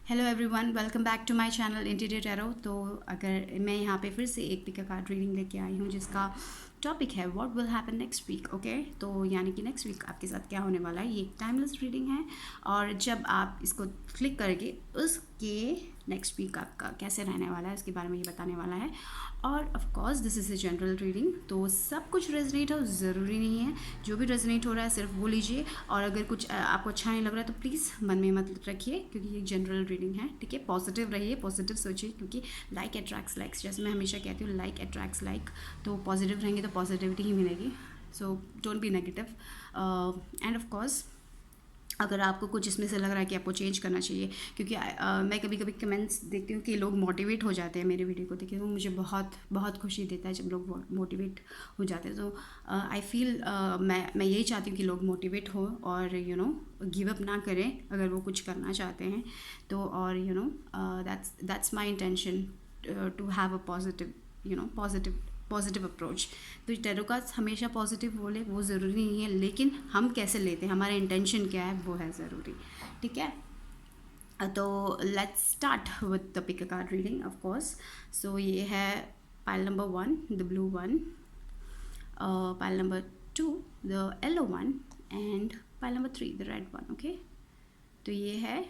Hello everyone, welcome back to my channel interior tarot. तो अगर मैं यहाँ पे फिर से एक पिक कार्ड रीडिंग लेके आई हूँ जिसका टॉपिक है what will happen next week. Okay, तो यानी कि नेक्स्ट वीक आपके साथ क्या होने वाला है। ये एक टाइमलेस रीडिंग है और जब आप इसको क्लिक करेंगे उसके नेक्स्ट वीक आपका कैसे रहने वाला है उसके बारे में ये बताने वाला है। और of course this is a general reading, तो सब कुछ रेजनेट हो ज़रूरी नहीं है। जो भी रेजनेट हो रहा है सिर्फ वो लीजिए, और अगर कुछ आपको अच्छा नहीं लग रहा है तो प्लीज़ मन में मत रखिए, क्योंकि ये जनरल रीडिंग है। ठीक है, पॉजिटिव रहिए, पॉजिटिव सोचिए, क्योंकि लाइक अट्रैक्ट्स लाइक्स, जैसे मैं हमेशा कहती हूँ लाइक अट्रैक्ट्स लाइक। तो पॉजिटिव रहेंगे तो पॉजिटिविटी ही मिलेगी। So don't be negative. End of course अगर आपको कुछ इसमें से लग रहा है कि आपको चेंज करना चाहिए, क्योंकि मैं कभी कभी कमेंट्स देखती हूँ कि लोग मोटिवेट हो जाते हैं मेरे वीडियो को देख के, तो मुझे बहुत बहुत खुशी देता है जब लोग मोटिवेट हो जाते हैं। तो आई फील मैं यही चाहती हूँ कि लोग मोटिवेट हो और गिव अप ना करें अगर वो कुछ करना चाहते हैं तो। और that's my intention to have a positive positive approach. तो टैरो कार्ड्स हमेशा पॉजिटिव बोले वो ज़रूरी नहीं है, लेकिन हम कैसे लेते हैं, हमारा इंटेंशन क्या है, वो है ज़रूरी। ठीक है, तो let's start with the pick card reading of course. So ये है pile number 1 the blue one, pile number 2 the yellow one, and pile number 3 the red one. Okay, तो ये है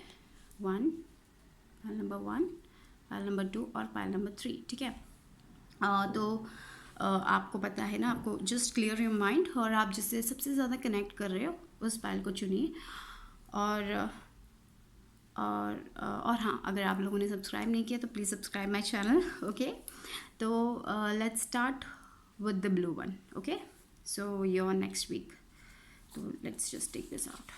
पाइल नंबर 1, पाइल नंबर 2 और pile number 3। ठीक है, तो आपको पता है ना, आपको जस्ट क्लियर योर माइंड और आप जिससे सबसे ज़्यादा कनेक्ट कर रहे हो उस पाइल को चुनिए। और हाँ, अगर आप लोगों ने सब्सक्राइब नहीं किया तो please subscribe my channel. Okay, तो let's start with the blue one. Okay, so your next week, तो let's just take this out.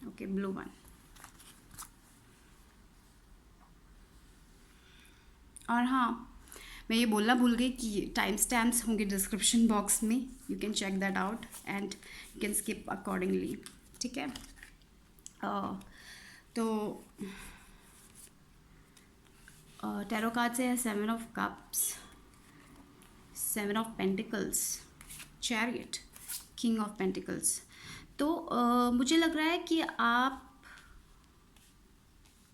Okay, blue one. और हाँ, मैं ये बोलना भूल गई कि टाइम स्टैम्प्स होंगे डिस्क्रिप्शन बॉक्स में, you can check that out and you can skip accordingly. ठीक है, तो टैरो कार्ड से है 7 of cups, 7 of pentacles, chariot, king of pentacles. तो मुझे लग रहा है कि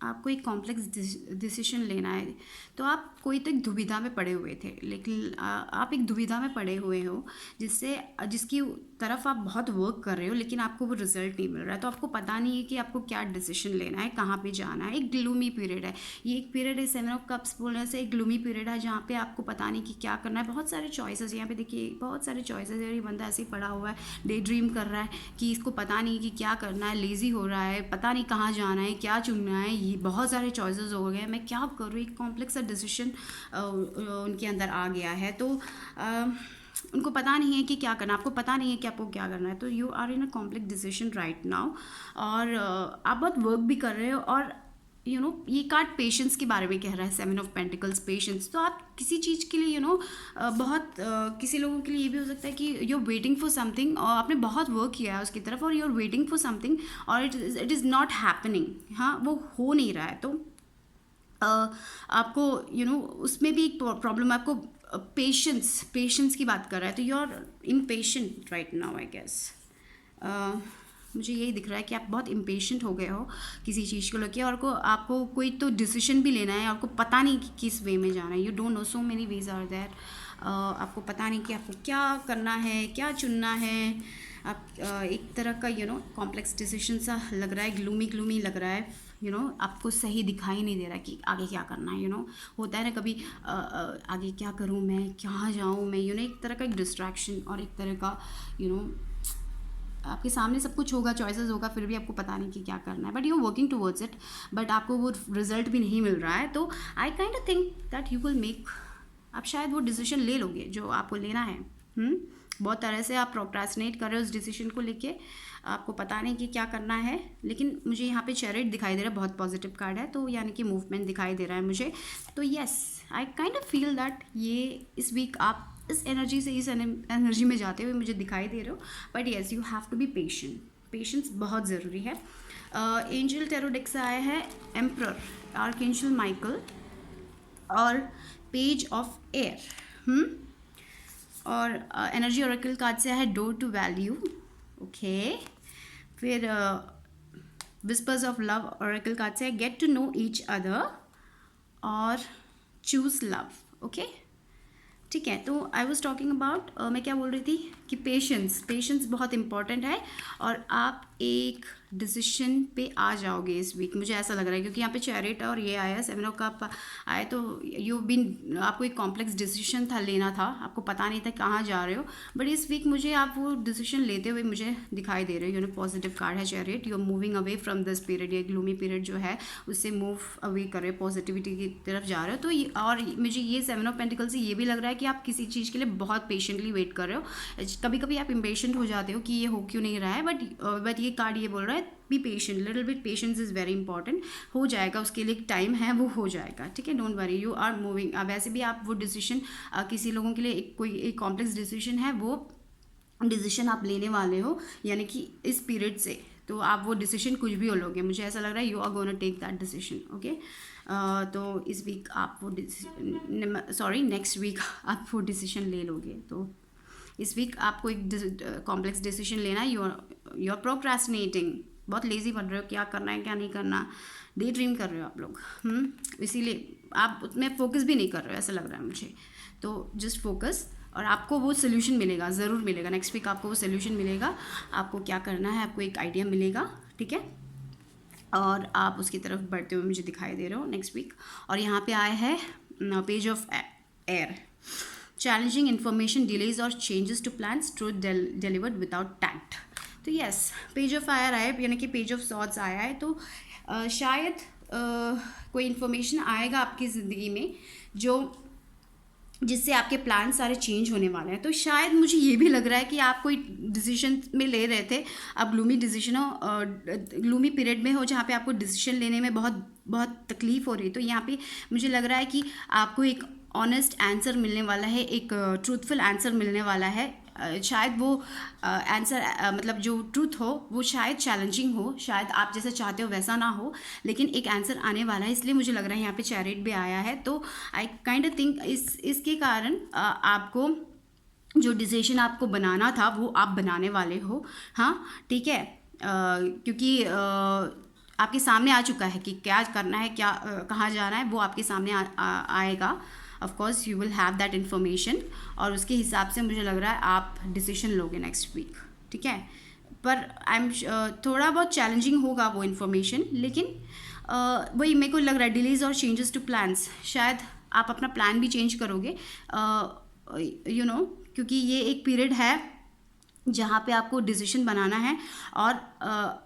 आपको एक कॉम्प्लेक्स डिसीजन लेना है। तो आप कोई तो एक दुविधा में पड़े हुए थे, लेकिन आप एक दुविधा में पड़े हुए हो जिसकी तरफ आप बहुत वर्क कर रहे हो, लेकिन आपको वो रिजल्ट नहीं मिल रहा है। तो आपको पता नहीं है कि आपको क्या डिसीजन लेना है, कहाँ पे जाना है। एक ग्लूमी पीरियड है, ये एक पीरियड है 7 ऑफ कप्स बोलने से एक ग्लूमी पीरियड है जहाँ पे आपको पता नहीं कि क्या करना है। बहुत सारे चॉइसेस यहाँ पे देखिए, बहुत सारे चॉइसेस है। ये बंदा ऐसे ही पड़ा हुआ है, डे ड्रीम कर रहा है कि इसको पता नहीं कि क्या करना है, लेज़ी हो रहा है, पता नहीं कहाँ जाना है, क्या चुनना है। ये बहुत सारे चॉइसेस हो गए, मैं क्या करूँ, एक कॉम्प्लेक्स सा डिसीजन उनके अंदर आ गया है। तो उनको पता नहीं है कि क्या करना, आपको पता नहीं है कि आपको क्या करना है। तो you are in a complex decision right now, और आप बहुत वर्क भी कर रहे हो। और ये कार्ड पेशेंस के बारे में कह रहा है, 7 ऑफ पेंटिकल्स, पेशेंस। तो आप किसी चीज़ के लिए बहुत किसी लोगों के लिए ये भी हो सकता है कि you are waiting for something, और आपने बहुत वर्क किया है उसकी तरफ, और you are waiting for something और इट इज़ नॉट हैपनिंग। हाँ, वो हो नहीं रहा है। तो आपको उसमें भी एक प्रॉब्लम है। आपको पेशेंस की बात कर रहा है, तो you are impatient right now I guess. मुझे यही दिख रहा है कि आप बहुत इम्पेशेंट हो गए हो किसी चीज़ को लेकर, और आपको कोई तो डिसीजन भी लेना है, आपको पता नहीं कि किस वे में जाना है। You don't know, so many ways are there. आपको पता नहीं कि आपको क्या करना है, क्या चुनना है। आप एक तरह का कॉम्प्लेक्स डिसीजन सा लग रहा है, ग्लूमी लग रहा है। आपको सही दिखाई नहीं दे रहा कि आगे क्या करना है। होता है ना कभी, आगे क्या करूँ मैं, कहाँ जाऊँ मैं, एक तरह का एक डिस्ट्रैक्शन, और एक तरह का आपके सामने सब कुछ होगा, चॉइसेस होगा, फिर भी आपको पता नहीं कि क्या करना है, but you working towards it, but आपको वो रिजल्ट भी नहीं मिल रहा है। तो I kind of think that you will make, आप शायद वो डिसीजन ले लोगे जो आपको लेना है। बहुत तरह से आप प्रोक्रेस्टिनेट कर रहे हो उस डिसीजन को लेके, आपको पता नहीं कि क्या करना है। लेकिन मुझे यहाँ पे चैरियट दिखाई दे रहा है, बहुत पॉजिटिव कार्ड है, तो यानी कि मूवमेंट दिखाई दे रहा है मुझे। तो yes, I kind of feel that ये इस वीक आप इस एनर्जी से इस एनर्जी में जाते हुए मुझे दिखाई दे रहे हो। But yes, you have to be patient, patience बहुत ज़रूरी है। एंजल टैरो डेक से आया है एम्परर, आर्कएंजल माइकल और पेज ऑफ एयर। और एनर्जी ओरेकल कार्ड से है डोर टू वैल्यू, ओके। फिर whispers of love oracle card से get to know each other और चूज लव, ओके। ठीक है, तो आई वॉज टॉकिंग अबाउट, मैं क्या बोल रही थी कि पेशेंस बहुत इंपॉर्टेंट है और आप एक डिसीजन पे आ जाओगे इस वीक, मुझे ऐसा लग रहा है, क्योंकि यहाँ पे चैरिट और ये आया, 7 ऑफ कप आए, तो यू बीन, आपको एक कॉम्प्लेक्स डिसीजन था, लेना था, आपको पता नहीं था कहाँ जा रहे हो, बट इस वीक मुझे आप वो डिसीजन लेते हुए मुझे दिखाई दे रहे हो। यू नो, पॉजिटिव कार्ड है chariot, you are moving away from this period, ये ग्लूमी पीरियड जो है उससे मूव अवे कर रहे हो, पॉजिटिविटी की तरफ जा रहे हो। तो और मुझे ये 7 ऑफ पेंटिकल से ये भी लग रहा है कि आप किसी चीज़ के लिए बहुत पेशेंटली वेट कर रहे हो। कभी कभी आप इम्पेशेंट हो जाते हो कि ये हो क्यों नहीं रहा है, बट ये कार्ड ये बोल रहा है be patient, little bit patience is very important, हो जाएगा, उसके लिए टाइम है, वो हो जाएगा, ठीक है, don't worry, you are moving. वैसे भी आप वो डिसीजन, किसी लोगों के लिए एक कॉम्प्लेक्स डिसीजन है, वो डिसीजन आप लेने वाले हो, यानी कि इस पीरियड से, तो आप वो डिसीजन कुछ भी हो लोगे, मुझे ऐसा लग रहा है you are gonna take that decision, okay. तो इस वीक आप वो नेक्स्ट वीक आप वो डिसीजन ले लोगे। तो इस वीक आपको एक कॉम्प्लेक्स डिसीजन लेना है, यू आर प्रोक्रेस्टिनेटिंग, बहुत लेजी बन रहे हो, क्या करना है क्या नहीं करना, डे ड्रीम कर रहे हो आप लोग, इसीलिए आप उसमें फोकस भी नहीं कर रहे हो, ऐसा लग रहा है मुझे। तो जस्ट फोकस, और आपको वो सोल्यूशन मिलेगा, ज़रूर मिलेगा, नेक्स्ट वीक आपको वो सोल्यूशन मिलेगा, आपको क्या करना है, आपको एक आइडिया मिलेगा, ठीक है, और आप उसकी तरफ बढ़ते हुए मुझे दिखाई दे रहे हो नेक्स्ट वीक। और यहाँ पे आया है page of air, challenging information, delays और changes to plans, truth delivered without tact. तो यस, पेज ऑफ फायर आया है, यानी कि पेज ऑफ सॉर्ड्स आया है, तो शायद कोई इन्फॉर्मेशन आएगा आपकी ज़िंदगी में जो जिससे आपके प्लान सारे चेंज होने वाले हैं। तो शायद मुझे ये भी लग रहा है कि आप कोई डिसीजन में ले रहे थे, आप ग्लूमी पीरियड में हो जहाँ पे आपको डिसीजन लेने में बहुत बहुत तकलीफ़ हो रही है। तो यहाँ पे मुझे लग रहा है कि आपको एक ऑनेस्ट आंसर मिलने वाला है, एक ट्रूथफुल आंसर मिलने वाला है। शायद वो आंसर मतलब जो ट्रूथ हो वो शायद चैलेंजिंग हो, शायद आप जैसा चाहते हो वैसा ना हो, लेकिन एक आंसर आने वाला है, इसलिए मुझे लग रहा है यहाँ पे चैरिट भी आया है। तो आई काइंड ऑफ थिंक इसके कारण आपको जो डिसीजन आपको बनाना था वो आप बनाने वाले हो, हाँ ठीक है, क्योंकि आपके सामने आ चुका है कि क्या करना है, क्या कहाँ जाना है, वो आपके सामने आएगा। Of course you will have that information, और उसके हिसाब से मुझे लग रहा है आप डिसीजन लोगे नेक्स्ट वीक, ठीक है। पर आई एम थोड़ा बहुत चैलेंजिंग होगा वो इन्फॉर्मेशन, लेकिन वही मेरे को लग रहा है डिलेज और चेंजेस टू प्लान्स, शायद आप अपना प्लान भी चेंज करोगे, यू नो, क्योंकि ये एक पीरियड है जहाँ पे आपको डिसीजन बनाना है, और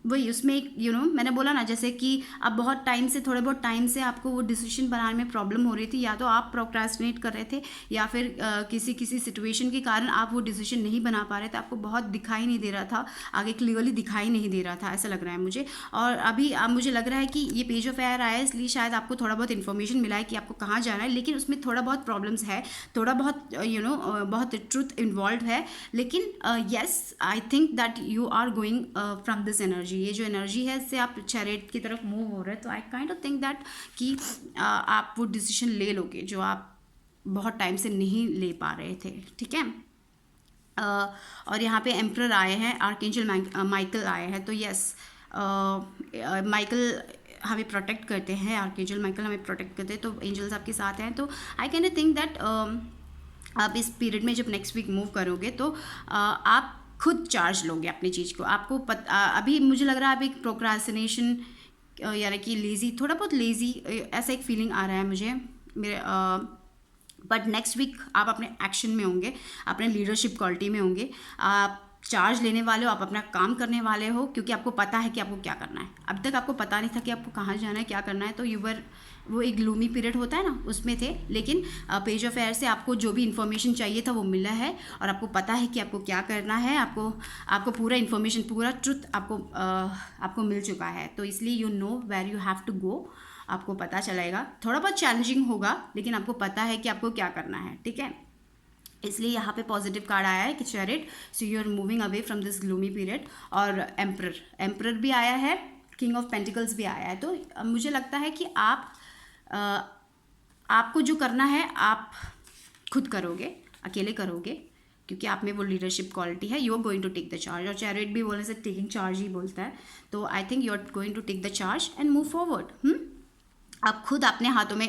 वही उसमें एक मैंने बोला ना, जैसे कि अब बहुत टाइम से, थोड़े बहुत टाइम से आपको वो डिसीजन बनाने में प्रॉब्लम हो रही थी, या तो आप प्रोक्रेस्टिनेट कर रहे थे, या फिर किसी सिचुएशन के कारण आप वो डिसीजन नहीं बना पा रहे थे, आपको बहुत दिखाई नहीं दे रहा था, आगे क्लियरली दिखाई नहीं दे रहा था, ऐसा लग रहा है मुझे। और अभी मुझे लग रहा है कि ये पेज ऑफ एयर आया है, इसलिए शायद आपको थोड़ा बहुत इन्फॉर्मेशन मिला है कि आपको कहाँ जाना है, लेकिन उसमें थोड़ा बहुत प्रॉब्लम्स है, थोड़ा बहुत बहुत ट्रुथ इन्वॉल्व है, लेकिन yes I think that you are going from this energy, ये जो एनर्जी है इससे आप चैरिट की तरफ मूव हो रहे हैं। तो I kind of think that कि आप वो डिसीजन ले लोगे जो आप बहुत टाइम से नहीं ले पा रहे थे, ठीक है। और यहाँ पे एम्परर आए हैं, आर्कएंजल माइकल आए हैं, तो यस माइकल हमें प्रोटेक्ट करते हैं, आर्कएंजल माइकल हमें प्रोटेक्ट करते हैं, तो एंजल्स आपके साथ हैं। तो आई कैन थिंक दैट आप इस पीरियड में जब नेक्स्ट वीक मूव करोगे तो आप खुद चार्ज लोगे अपनी चीज़ को, आपको अभी मुझे लग रहा है आप एक प्रोक्रास्टिनेशन यानी कि लेज़ी, थोड़ा बहुत लेज़ी ऐसा एक फीलिंग आ रहा है मुझे मेरे, बट नेक्स्ट वीक आप अपने एक्शन में होंगे, अपने लीडरशिप क्वालिटी में होंगे, आप चार्ज लेने वाले हो, आप अपना काम करने वाले हो, क्योंकि आपको पता है कि आपको क्या करना है। अब तक आपको पता नहीं था कि आपको कहाँ जाना है, क्या करना है, तो वो एक ग्लूमी पीरियड होता है ना, उसमें थे, लेकिन पेज ऑफ एयर से आपको जो भी इन्फॉर्मेशन चाहिए था वो मिला है, और आपको पता है कि आपको क्या करना है, आपको पूरा इन्फॉर्मेशन, पूरा ट्रुथ आपको मिल चुका है। तो इसलिए you know where you have to go, आपको पता चलेगा, थोड़ा बहुत चैलेंजिंग होगा, लेकिन आपको पता है कि आपको क्या करना है, ठीक है। इसलिए यहाँ पे पॉजिटिव कार्ड आया है कि chariot, so you are moving away from this gloomy period, और एम्परर भी आया है, किंग ऑफ पेंटिकल्स भी आया है। तो मुझे लगता है कि आपको जो करना है आप खुद करोगे, अकेले करोगे क्योंकि आप में वो लीडरशिप क्वालिटी है, you are going to take the charge. और चैरिट भी बोलने से टेकिंग चार्ज ही बोलता है, तो I think you are going to take the charge and move forward. आप खुद अपने हाथों में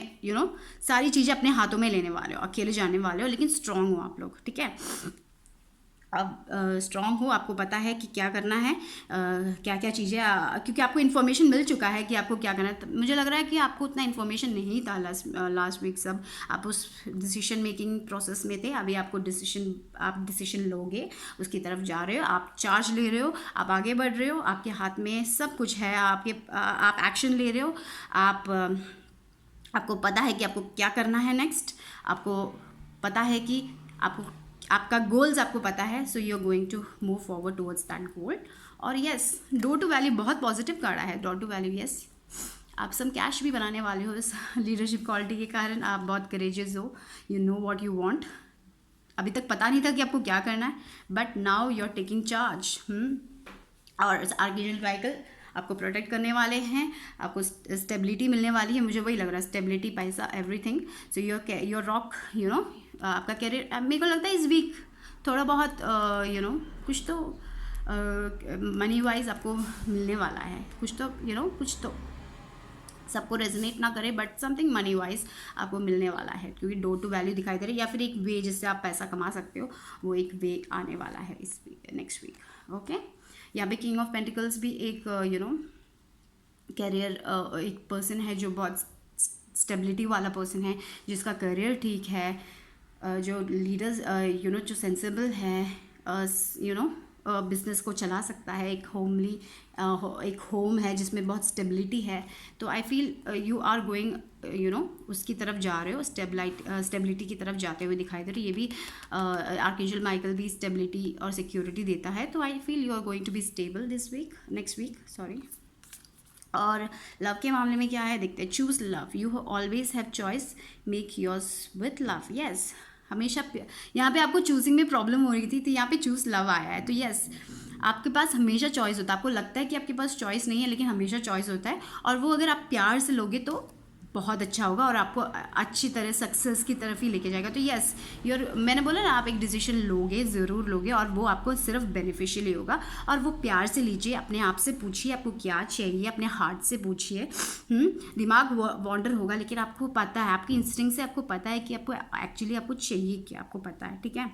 सारी चीज़ें अपने हाथों में लेने वाले हो, अकेले जाने वाले हो, लेकिन स्ट्रांग हो आप लोग, ठीक है। अब स्ट्रांग हो, आपको पता है कि क्या करना है, क्या क्या चीज़ें, क्योंकि आपको इन्फॉर्मेशन मिल चुका है कि आपको क्या करना है। मुझे लग रहा है कि आपको उतना इन्फॉर्मेशन नहीं था लास्ट वीक, सब आप उस डिसीजन मेकिंग प्रोसेस में थे। अभी आपको आप डिसीजन लोगे, उसकी तरफ जा रहे हो, आप चार्ज ले रहे हो, आप आगे बढ़ रहे हो, आपके हाथ में सब कुछ है, आप एक्शन ले रहे हो, आपको पता है कि आपको क्या करना है नेक्स्ट, आपको पता है कि आपका गोल्स आपको पता है, so you are going to move forward towards that goal. और येस, डोर टू वैल्यू बहुत पॉजिटिव कार्ड है, डोर टू वैल्यू। येस, आप सम कैश भी बनाने वाले हो इस लीडरशिप क्वालिटी के कारण। आप बहुत करेजियस हो, you know what you want. अभी तक पता नहीं था कि आपको क्या करना है, but now you are taking charge. और आर्कएंजल माइकल आपको प्रोटेक्ट करने वाले हैं, आपको स्टेबिलिटी मिलने वाली है, मुझे वही लग रहा है, स्टेबिलिटी, पैसा, एवरीथिंग। सो योर रॉक, आपका करियर, मेरे को लगता है इस वीक थोड़ा बहुत कुछ तो मनी वाइज आपको मिलने वाला है, कुछ तो कुछ तो सबको रेजोनेट ना करे, बट समथिंग मनी वाइज आपको मिलने वाला है, क्योंकि डोर टू वैल्यू दिखाई दे रही है, या फिर एक वे जिससे आप पैसा कमा सकते हो, वो एक वे आने वाला है इस वीक, नेक्स्ट वीक। ओके, यहाँ पे किंग ऑफ पेंटिकल्स भी एक कैरियर, एक पर्सन है जो बहुत स्टेबिलिटी वाला पर्सन है, जिसका करियर ठीक है, जो लीडर्स जो सेंसिबल है, बिजनेस को चला सकता है, एक होम है जिसमें बहुत स्टेबिलिटी है। तो I feel you are going उसकी तरफ जा रहे हो, स्टेबिलिटी की तरफ जाते हुए दिखाई दे रही है। ये भी आर्कएंजल माइकल भी स्टेबिलिटी और सिक्योरिटी देता है, तो I feel you are going to be stable next week, sorry. और लव के मामले में क्या है देखते हैं। Choose love, you always have choice, make yours with love. Yes, हमेशा यहाँ पे आपको चूजिंग में प्रॉब्लम हो रही थी, तो यहाँ पे चूज लव आया है, तो यस, आपके पास हमेशा चॉइस होता है। आपको लगता है कि आपके पास चॉइस नहीं है, लेकिन हमेशा चॉइस होता है, और वो अगर आप प्यार से लोगे तो बहुत अच्छा होगा और आपको अच्छी तरह सक्सेस की तरफ ही लेके जाएगा। तो यस, मैंने बोला ना, आप एक डिसीजन लोगे, ज़रूर लोगे, और वो आपको सिर्फ बेनिफिशियल ही होगा, और वो प्यार से लीजिए, अपने आप से पूछिए आपको क्या चाहिए, अपने हार्ट से पूछिए। दिमाग वॉन्डर होगा, लेकिन आपको पता है, आपकी इंस्टिंक्ट से आपको पता है कि आपको एक्चुअली आपको चाहिए क्या, आपको पता है, ठीक है।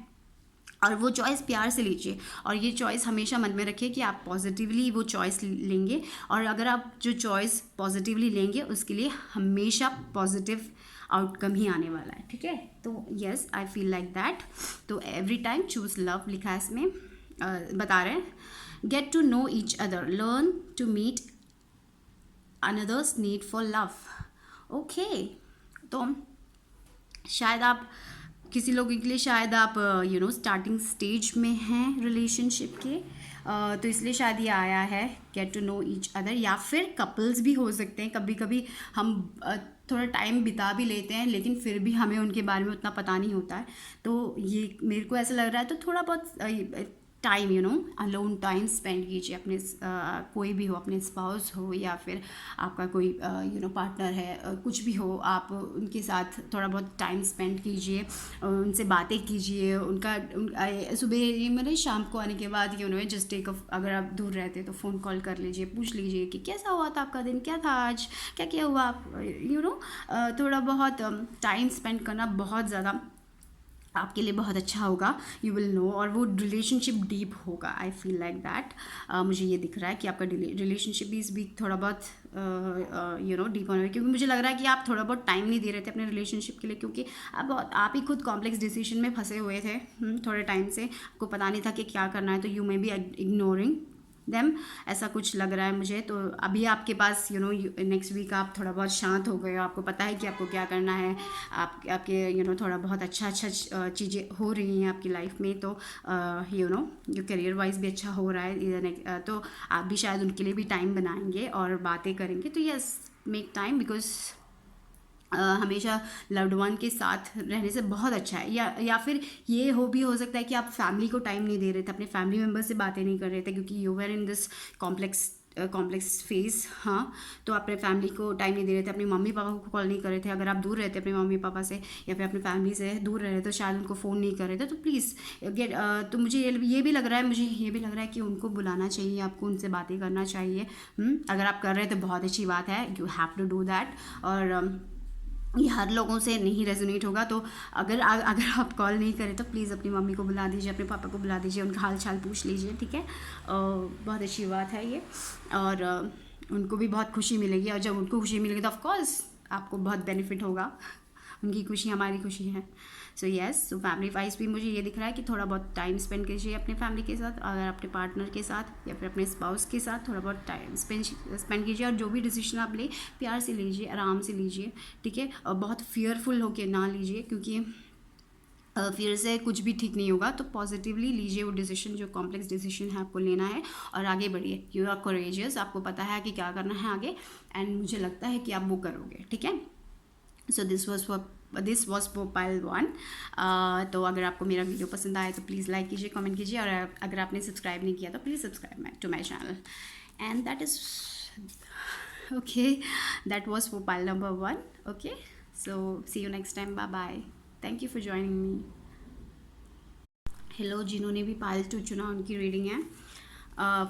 और वो चॉइस प्यार से लीजिए, और ये चॉइस हमेशा मन में रखिए कि आप पॉजिटिवली वो चॉइस लेंगे, और अगर आप जो चॉइस पॉजिटिवली लेंगे उसके लिए हमेशा पॉजिटिव आउटकम ही आने वाला है, ठीक है। तो yes, I feel like that. तो एवरी टाइम चूज लव लिखा है इसमें, बता रहे हैं। Get to know each other, learn to meet another's need for love. Okay, तो शायद आप किसी लोगों के लिए, शायद आप स्टार्टिंग स्टेज में हैं रिलेशनशिप के, तो इसलिए शायद ये आया है, get to know each other. या फिर कपल्स भी हो सकते हैं, कभी कभी हम थोड़ा टाइम बिता भी लेते हैं, लेकिन फिर भी हमें उनके बारे में उतना पता नहीं होता है, तो ये मेरे को ऐसा लग रहा है। तो थोड़ा बहुत टाइम अलोन टाइम स्पेंड कीजिए, अपने कोई भी हो, अपने स्पाउस हो या फिर आपका कोई पार्टनर है, कुछ भी हो, आप उनके साथ थोड़ा बहुत टाइम स्पेंड कीजिए, उनसे बातें कीजिए, सुबह मेरे शाम को आने के बाद जस्ट अगर आप दूर रहते हैं तो फ़ोन कॉल कर लीजिए, पूछ लीजिए कि कैसा हुआ था आपका दिन, क्या था आज, क्या क्या हुआ, आप थोड़ा बहुत टाइम स्पेंड करना बहुत ज़्यादा आपके लिए बहुत अच्छा होगा, यू विल नो, और वो रिलेशनशिप डीप होगा। आई फील लाइक दैट, मुझे ये दिख रहा है कि आपका रिलेशनशिप भी इस वीक थोड़ा बहुत डीप होने में, क्योंकि मुझे लग रहा है कि आप थोड़ा बहुत टाइम नहीं दे रहे थे अपने रिलेशनशिप के लिए, क्योंकि आप ही खुद कॉम्प्लेक्स डिसीजन में फंसे हुए थे थोड़े टाइम से, आपको पता नहीं था कि क्या करना है, तो you may be ignoring them, ऐसा कुछ लग रहा है मुझे। तो अभी आपके पास नेक्स्ट वीक आप थोड़ा बहुत शांत हो गए हो, आपको पता है कि आपको क्या करना है, आपके थोड़ा बहुत अच्छा चीज़ें हो रही हैं आपकी लाइफ में, तो जो करियर वाइज भी अच्छा हो रहा है, तो आप भी शायद उनके लिए भी टाइम बनाएंगे और बातें करेंगे। तो यस, मेक टाइम, बिकॉज हमेशा लव्ड वन के साथ रहने से बहुत अच्छा है। या फिर ये भी हो सकता है कि आप फैमिली को टाइम नहीं दे रहे थे, अपने फैमिली मेम्बर से बातें नहीं कर रहे थे, क्योंकि you were in this complex complex face. हाँ, तो अपने फैमिली को टाइम नहीं दे रहे थे, अपनी मम्मी पापा को कॉल नहीं कर रहे थे। अगर आप दूर रहते अपने मम्मी पापा से या फिर अपनी फैमिली से दूर रह रहे तो शायद उनको फ़ोन नहीं कर रहे थे। तो प्लीज़ गेट, तो मुझे ये भी लग रहा है, मुझे ये भी लग रहा है कि उनको बुलाना चाहिए, आपको उनसे बातें करना चाहिए। अगर आप कर रहे हैं तो बहुत अच्छी बात है, you have to do that. और ये हर लोगों से नहीं रेजोनेट होगा, तो अगर आप कॉल नहीं करें तो प्लीज़ अपनी मम्मी को बुला दीजिए, अपने पापा को बुला दीजिए, उनका हाल चाल पूछ लीजिए, ठीक है। बहुत अच्छी बात है ये। और उनको भी बहुत खुशी मिलेगी, और जब उनको खुशी मिलेगी तो ऑफकोर्स आपको बहुत बेनिफिट होगा। उनकी खुशी हमारी खुशी है। So yes, so family wise भी मुझे ये दिख रहा है कि थोड़ा बहुत टाइम स्पेंड कीजिए अपने फैमिली के साथ, अगर अपने पार्टनर के साथ या फिर अपने स्पाउस के साथ थोड़ा बहुत टाइम स्पेंड कीजिए। और जो भी डिसीजन आप ले, प्यार से लीजिए, आराम से लीजिए, ठीक है। और बहुत फियरफुल होके ना लीजिए, क्योंकि फिर से कुछ भी ठीक नहीं होगा। तो पॉजिटिवली लीजिए वो डिसीजन, जो कॉम्प्लेक्स डिसीजन है आपको लेना है, और आगे बढ़िए। यू आर कोरेजियस, आपको पता है कि क्या करना है आगे, एंड मुझे लगता है कि आप वो करोगे, ठीक है। So this was for pile 1। तो अगर आपको मेरा वीडियो पसंद आए तो प्लीज़ लाइक कीजिए, कमेंट कीजिए, और अगर आपने सब्सक्राइब नहीं किया तो please subscribe to my channel. And that is okay, that was for pile number 1। Okay, so see you next time, bye bye, thank you for joining me. Hello, जिन्होंने भी पाइल 2 चुना उनकी रीडिंग है।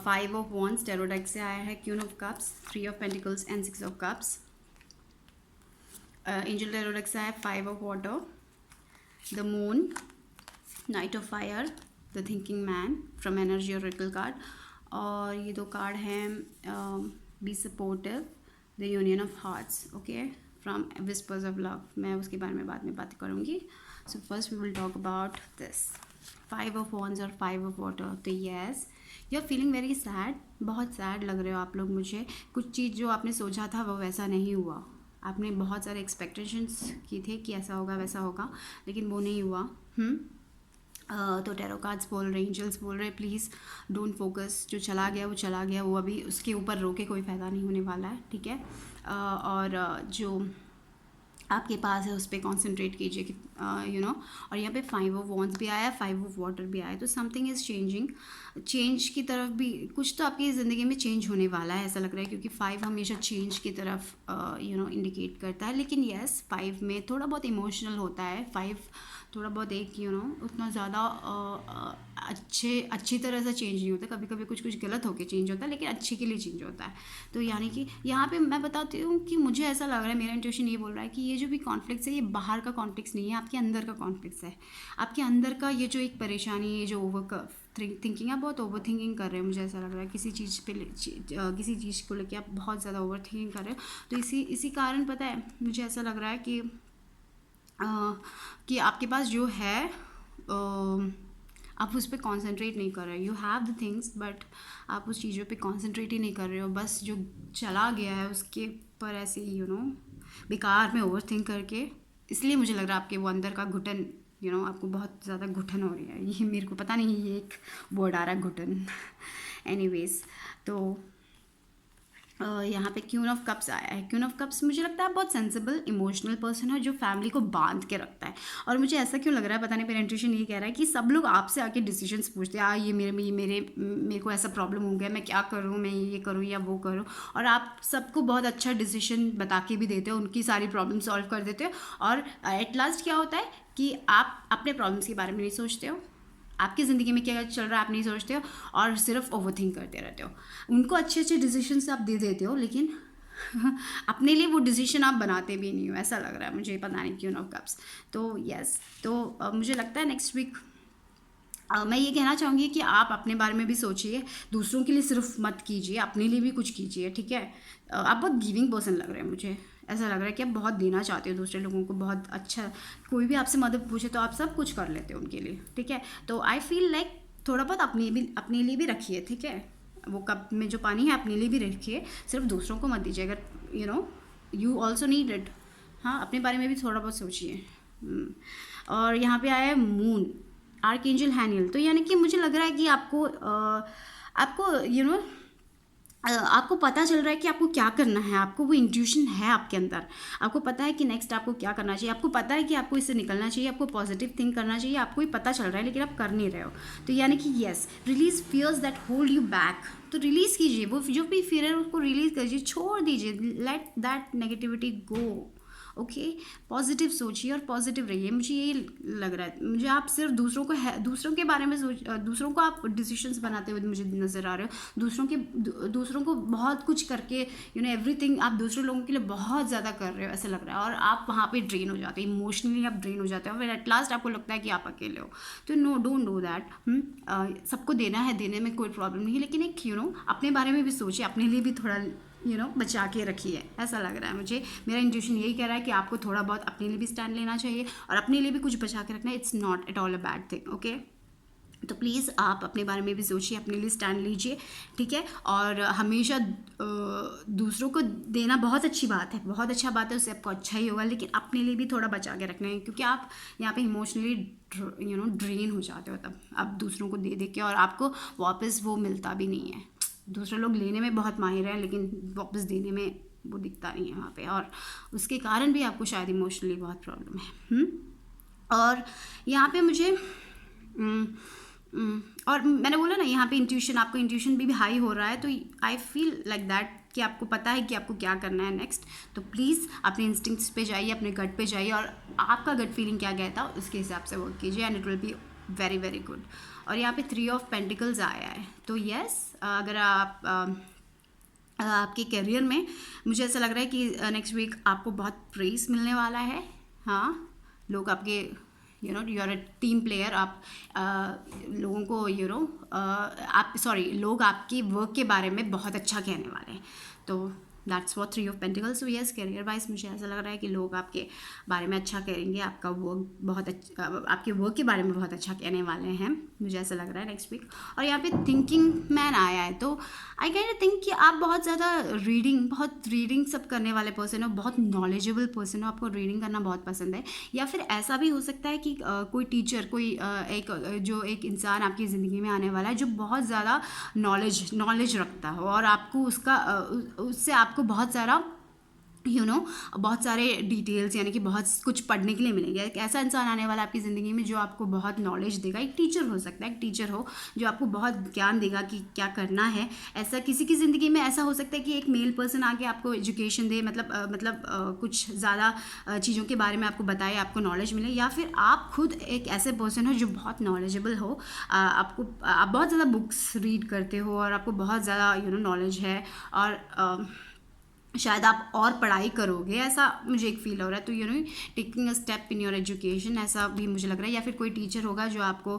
5 of wands tarot deck से आया है, queen of cups, 3 of pentacles and 6 of cups. Angel tarot deck से आया 5 of water, the moon, knight of fire, the thinking man from energy oracle card. और ये 2 कार्ड हैं, be supportive, the union of hearts, okay, from whispers of love. मैं उसके बारे में बाद में बात करूँगी। So first we will talk about this 5 of wands और 5 ऑफ वाटर। तो yes, you are feeling very sad, बहुत सैड लग रहे हो आप लोग मुझे। कुछ चीज़ जो आपने सोचा था वो वैसा नहीं हुआ। आपने बहुत सारे एक्सपेक्टेशंस की थे कि ऐसा होगा वैसा होगा, लेकिन वो नहीं हुआ। तो टैरो कार्ड्स बोल रहे, एंजल्स बोल रहे, प्लीज़ डोंट फोकस, जो चला गया वो चला गया, वो अभी उसके ऊपर रोके कोई फ़ायदा नहीं होने वाला है, ठीक है। और जो आपके पास है उस पर कॉन्सेंट्रेट कीजिए कि यू नो। और यहाँ पे 5 ऑफ वॉन्ड्स भी आया, 5 ऑफ वाटर भी आया, तो समथिंग इज़ चेंजिंग, चेंज की तरफ भी कुछ तो आपकी ज़िंदगी में चेंज होने वाला है, ऐसा लग रहा है, क्योंकि 5 हमेशा चेंज की तरफ इंडिकेट करता है। लेकिन येस, 5 में थोड़ा बहुत इमोशनल होता है। 5 थोड़ा बहुत एक उतना ज़्यादा अच्छी तरह से चेंज नहीं होता, कभी कभी कुछ गलत होकर चेंज होता है, लेकिन अच्छे के लिए चेंज होता है। तो यानी कि यहाँ पे मैं बताती हूँ कि मुझे ऐसा लग रहा है, मेरा इंट्यूशन ये बोल रहा है कि ये जो भी कॉन्फ्लिक्ट्स है, ये बाहर का कॉन्फ्लिक्ट्स नहीं है, आपके अंदर का कॉन्फ्लिक्ट्स है। आपके अंदर का ये जो एक परेशानी, ये जो ओवर थिंकिंग, आप बहुत ओवर थिंकिंग कर रहे हैं, मुझे ऐसा लग रहा है किसी चीज़ पे, किसी चीज़ को लेकर आप बहुत ज़्यादा ओवर थिंकिंग कर रहे हो। तो इसी कारण पता है, मुझे ऐसा लग रहा है कि आपके पास जो है आप उस पर कॉन्सेंट्रेट नहीं कर रहे हो। You have the things, but आप उस चीज़ों पे कॉन्सेंट्रेट ही नहीं कर रहे हो, बस जो चला गया है उसके पर ऐसे बेकार में ओवर थिंक करके। इसलिए मुझे लग रहा है आपके वो अंदर का घुटन, आपको बहुत ज़्यादा घुटन हो रही है। ये मेरे को पता नहीं, ये एक वर्ड आ रहा है घुटन। एनीवेज, तो यहाँ पे क्वीन ऑफ कप्स आया है। क्वीन ऑफ कप्स मुझे लगता है बहुत सेंसिबल इमोशनल पर्सन है, जो फैमिली को बांध के रखता है। और मुझे ऐसा क्यों लग रहा है पता नहीं, मेरा इंट्यूशन ये कह रहा है कि सब लोग आपसे आके डिसीजंस पूछते हैं, ये मेरे को ऐसा प्रॉब्लम हो गया, मैं क्या करूँ, मैं ये करूँ या वो करूँ। और आप सबको बहुत अच्छा डिसीजन बता के भी देते हो, उनकी सारी प्रॉब्लम सॉल्व कर देते हो। और एट लास्ट क्या होता है कि आप अपने प्रॉब्लम्स के बारे में नहीं सोचते हो, आपकी ज़िंदगी में क्या चल रहा है आप नहीं सोचते हो, और सिर्फ ओवरथिंक करते रहते हो। उनको अच्छे डिसीजंस आप दे देते हो, लेकिन अपने लिए वो डिसीजन आप बनाते भी नहीं हो, ऐसा लग रहा है मुझे, पता नहीं क्यों। ऑफ कप्स, तो यस, तो मुझे लगता है नेक्स्ट वीक मैं ये कहना चाहूँगी कि आप अपने बारे में भी सोचिए, दूसरों के लिए सिर्फ मत कीजिए, अपने लिए भी कुछ कीजिए, ठीक है। आप बहुत गिविंग पर्सन लग रहे हैं मुझे, ऐसा लग रहा है कि आप बहुत देना चाहते हो दूसरे लोगों को, बहुत अच्छा। कोई भी आपसे मदद पूछे तो आप सब कुछ कर लेते हो उनके लिए, ठीक है। तो आई फील लाइक थोड़ा बहुत अपने लिए भी रखिए, ठीक है। वो कप में जो पानी है अपने लिए भी रखिए, सिर्फ दूसरों को मत दीजिए। अगर यू ऑल्सो नीड इट, हाँ, अपने बारे में भी थोड़ा बहुत सोचिए। और यहाँ पे आया है मून, आर्कएंजल हैनियल। तो यानी कि मुझे लग रहा है कि आपको आपको पता चल रहा है कि आपको क्या करना है, आपको वो इंट्यूशन है आपके अंदर, आपको पता है कि नेक्स्ट आपको क्या करना चाहिए, आपको पता है कि आपको इससे निकलना चाहिए, आपको पॉजिटिव थिंक करना चाहिए, आपको ही पता चल रहा है लेकिन आप कर नहीं रहे हो। तो यानी कि yes, release fears that hold you back. तो रिलीज़ कीजिए, वो जो भी फियर है उसको रिलीज़ कीजिए, छोड़ दीजिए, let that negativity go. Okay, positive सोचिए और पॉजिटिव रहिए। मुझे ये लग रहा है, मुझे आप सिर्फ दूसरों को दूसरों के बारे में दूसरों को आप डिसीजंस बनाते हुए मुझे नज़र आ रहे हो, दूसरों को बहुत कुछ करके एवरीथिंग आप दूसरे लोगों के लिए बहुत ज़्यादा कर रहे हो ऐसा लग रहा है, और आप वहाँ पे ड्रेन हो जाते हो, इमोशनली आप ड्रेन हो जाते हो, फिर एट लास्ट आपको लगता है कि आप अकेले हो। तो नो, डोंट डू दैट। सबको देना है, देने में कोई प्रॉब्लम नहीं है, लेकिन एक अपने बारे में भी सोचिए, अपने लिए भी थोड़ा बचा के रखिए, ऐसा लग रहा है मुझे। मेरा इंट्यूशन यही कह रहा है कि आपको थोड़ा बहुत अपने लिए भी स्टैंड लेना चाहिए और अपने लिए भी कुछ बचा के रखना है। It's not at all a bad thing. Okay, तो प्लीज़ आप अपने बारे में भी सोचिए, अपने लिए स्टैंड लीजिए, ठीक है। और हमेशा दूसरों को देना बहुत अच्छी बात है, बहुत अच्छा बात है, उससे आपको अच्छा ही होगा, लेकिन अपने लिए भी थोड़ा बचा के रखना है, क्योंकि आप यहाँ पे इमोशनली ड्रेन हो जाते हो तब आप दूसरों को दे दे के, और आपको वापस वो मिलता भी नहीं है। दूसरे लोग लेने में बहुत माहिर हैं लेकिन वापस देने में वो दिखता नहीं है वहाँ पे, और उसके कारण भी आपको शायद इमोशनली बहुत प्रॉब्लम है। और यहाँ पे मुझे और मैंने बोला ना, यहाँ पे इंट्यूशन, आपको इंट्यूशन भी हाई हो रहा है, तो आई फील लाइक दैट कि आपको पता है कि आपको क्या करना है नेक्स्ट। तो प्लीज़ अपने इंस्टिंक्ट्स पे जाइए, अपने गट पे जाइए, और आपका गट फीलिंग क्या कहता है उसके हिसाब से वर्क कीजिए, and it will be very very good. और यहाँ पे 3 ऑफ पेंटिकल्स आया है, तो यस, अगर आप आपके करियर में मुझे ऐसा लग रहा है कि नेक्स्ट वीक आपको बहुत प्रेस मिलने वाला है। हाँ, लोग आपके you are a team player, आप लोगों को आप लोग आपकी वर्क के बारे में बहुत अच्छा कहने वाले हैं। तो that's what 3 of pentacles. So yes, career wise मुझे ऐसा लग रहा है कि लोग आपके बारे में अच्छा करेंगे, आपका वर्क बहुत अच्छा, आपके वर्क के बारे में बहुत अच्छा कहने वाले हैं, मुझे ऐसा लग रहा है नेक्स्ट वीक। और यहाँ पे थिंकिंग मैन आया है, तो आई कैन थिंक कि आप बहुत ज़्यादा बहुत रीडिंग सब करने वाले पर्सन हो, बहुत नॉलेजेबल पर्सन हो, आपको रीडिंग करना बहुत पसंद है। या फिर ऐसा भी हो सकता है कि कोई टीचर, कोई एक इंसान आपकी ज़िंदगी में आने वाला है जो बहुत ज़्यादा नॉलेज रखता हो, और आपको उससे आपको बहुत सारा बहुत सारे डिटेल्स, यानी कि बहुत कुछ पढ़ने के लिए मिलेंगे। एक ऐसा इंसान आने वाला है आपकी ज़िंदगी में जो आपको बहुत नॉलेज देगा। एक टीचर हो सकता है, एक टीचर हो जो आपको बहुत ज्ञान देगा कि क्या करना है। ऐसा किसी की ज़िंदगी में ऐसा हो सकता है कि एक मेल पर्सन आके आपको एजुकेशन दे, कुछ ज़्यादा चीज़ों के बारे में आपको बताए, आपको नॉलेज मिले। या फिर आप खुद एक ऐसे पर्सन हो जो बहुत नॉलेजेबल हो, आप बहुत ज़्यादा बुक्स रीड करते हो और आपको बहुत ज़्यादा नॉलेज है, और शायद आप और पढ़ाई करोगे, ऐसा मुझे एक फील हो रहा है। तो taking a step in your education, ऐसा भी मुझे लग रहा है। या फिर कोई टीचर होगा जो आपको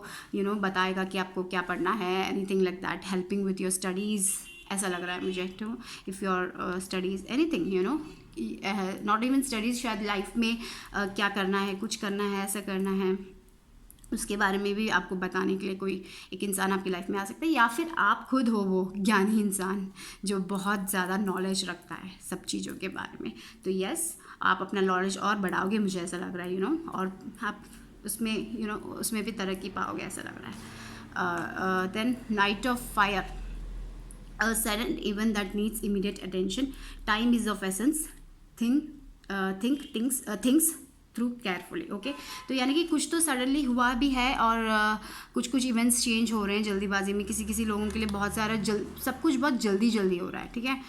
बताएगा कि आपको क्या पढ़ना है, anything like that, helping with your studies, ऐसा लग रहा है मुझे। तो if your studies anything not even studies, शायद लाइफ में क्या करना है, कुछ करना है, ऐसा करना है, उसके बारे में भी आपको बताने के लिए कोई एक इंसान आपकी लाइफ में आ सकता है। या फिर आप खुद हो वो ज्ञानी इंसान जो बहुत ज़्यादा नॉलेज रखता है सब चीज़ों के बारे में। तो यस, आप अपना नॉलेज और बढ़ाओगे, मुझे ऐसा लग रहा है, और आप उसमें उसमें भी तरक्की पाओगे, ऐसा लग रहा है। Then knight of fire, a sudden event that needs immediate attention, time is of essence, things through carefully. Okay, तो यानी कि कुछ तो सडनली हुआ भी है, और कुछ इवेंट्स चेंज हो रहे हैं जल्दीबाजी में, किसी लोगों के लिए बहुत सारा सब कुछ बहुत जल्दी हो रहा है, ठीक है।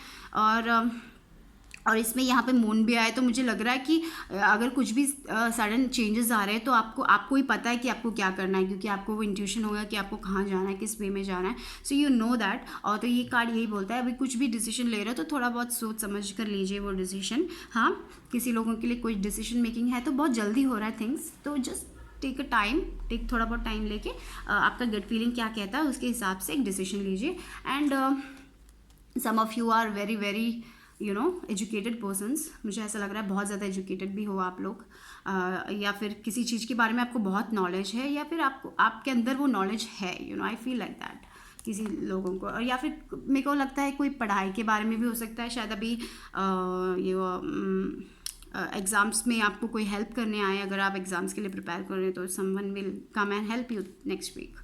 और इसमें यहाँ पे मून भी आए, तो मुझे लग रहा है कि अगर कुछ भी सडन चेंजेस आ रहे हैं तो आपको ही पता है कि आपको क्या करना है, क्योंकि आपको वो इंट्यूशन होगा कि आपको कहाँ जाना है, किस वे में जाना है। So you know that. और तो ये कार्ड यही बोलता है, अभी कुछ भी डिसीजन ले रहे हो तो थोड़ा बहुत सोच समझ कर लीजिए वो डिसीजन। हाँ, किसी लोगों के लिए कोई डिसीजन मेकिंग है तो बहुत जल्दी हो रहा है थिंग्स, तो जस्ट टेक थोड़ा बहुत टाइम लेके आपका गट फीलिंग क्या कहता है उसके हिसाब से एक डिसीजन लीजिए। And some of you are very very educated persons, मुझे ऐसा लग रहा है बहुत ज़्यादा एजुकेटेड भी हो आप लोग, या फिर किसी चीज़ के बारे में आपको बहुत नॉलेज है, या फिर आपके अंदर वो नॉलेज है, आई फील लाइक दैट किसी लोगों को। और या फिर मेरे को लगता है कोई पढ़ाई के बारे में भी हो सकता है, शायद अभी एग्ज़ाम्स में आपको कोई हेल्प करने आए, अगर आप एग्ज़ाम्स के लिए प्रिपेयर कर रहे हो तो someone will come and help you next week.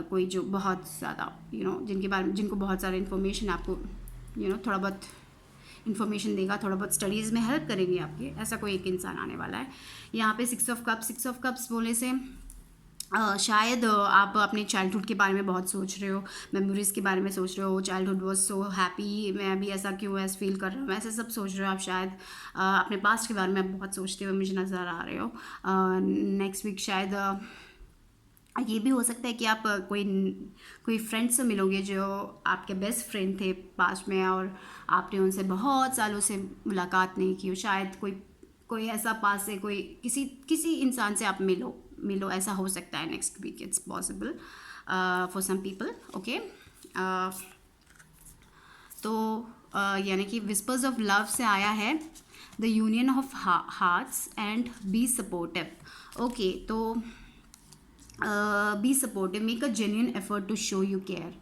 कोई जो बहुत ज़्यादा जिनको बहुत सारा इन्फॉर्मेशन आपको थोड़ा बहुत इन्फॉर्मेशन देगा, थोड़ा बहुत स्टडीज़ में हेल्प करेंगे आपके, ऐसा कोई एक इंसान आने वाला है। यहाँ पे 6 ऑफ कप्स बोलने से शायद आप अपने चाइल्डहुड के बारे में बहुत सोच रहे हो, मेमोरीज़ के बारे में सोच रहे हो, चाइल्डहुड वाज सो हैप्पी, मैं अभी ऐसा क्यों ऐसा फील कर रहा हूँ, ऐसे सब सोच रहे हो आप शायद। अपने पास्ट के बारे में आप बहुत सोचते हुए मुझे नज़र आ रहे हो। नेक्स्ट वीक शायद ये भी हो सकता है कि आप कोई फ्रेंड से मिलोगे जो आपके बेस्ट फ्रेंड थे पास्ट में, और आपने उनसे बहुत सालों से मुलाकात नहीं की हो। शायद कोई ऐसा पास से कोई किसी इंसान से आप मिलो, ऐसा हो सकता है next week, it's possible for some people. Okay, तो यानी कि विस्पर्स ऑफ लव से आया है the union of hearts and be supportive. Okay, तो be supportive, make a genuine effort to show you care.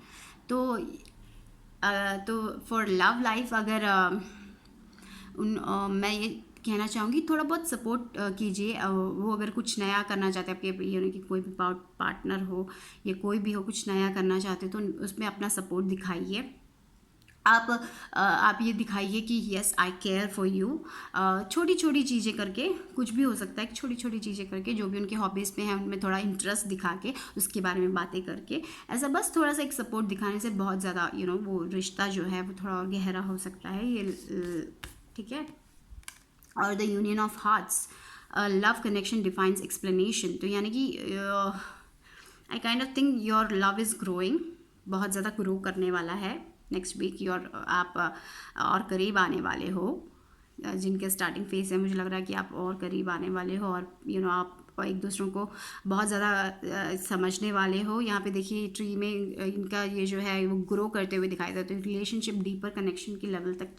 तो फॉर लव लाइफ अगर मैं ये कहना चाहूँगी थोड़ा बहुत सपोर्ट कीजिए। वो अगर कुछ नया करना चाहते हैं आपके, यानी कि कोई भी पार्टनर हो या कोई भी हो, कुछ नया करना चाहते हो तो उसमें अपना सपोर्ट दिखाइए। आप ये दिखाइए कि yes I care for you. छोटी छोटी चीज़ें करके, कुछ भी हो सकता है कि छोटी छोटी चीज़ें करके, जो भी उनके हॉबीज़ पे हैं उनमें थोड़ा इंटरेस्ट दिखा के, उसके बारे में बातें करके, ऐसा बस थोड़ा सा एक सपोर्ट दिखाने से बहुत ज़्यादा वो रिश्ता जो है वो थोड़ा गहरा हो सकता है ये, ठीक है। और the union of hearts, love connection defines explanation. तो यानी कि I kind of think your love is growing, बहुत ज़्यादा ग्रो करने वाला है नेक्स्ट वीक। आप और करीब आने वाले हो, जिनके स्टार्टिंग फेज है, मुझे लग रहा है कि आप और करीब आने वाले हो, और आप एक दूसरों को बहुत ज़्यादा समझने वाले हो। यहाँ पे देखिए ट्री में इनका ये जो है वो ग्रो करते हुए दिखाई देता है, तो रिलेशनशिप डीपर कनेक्शन की लेवल तक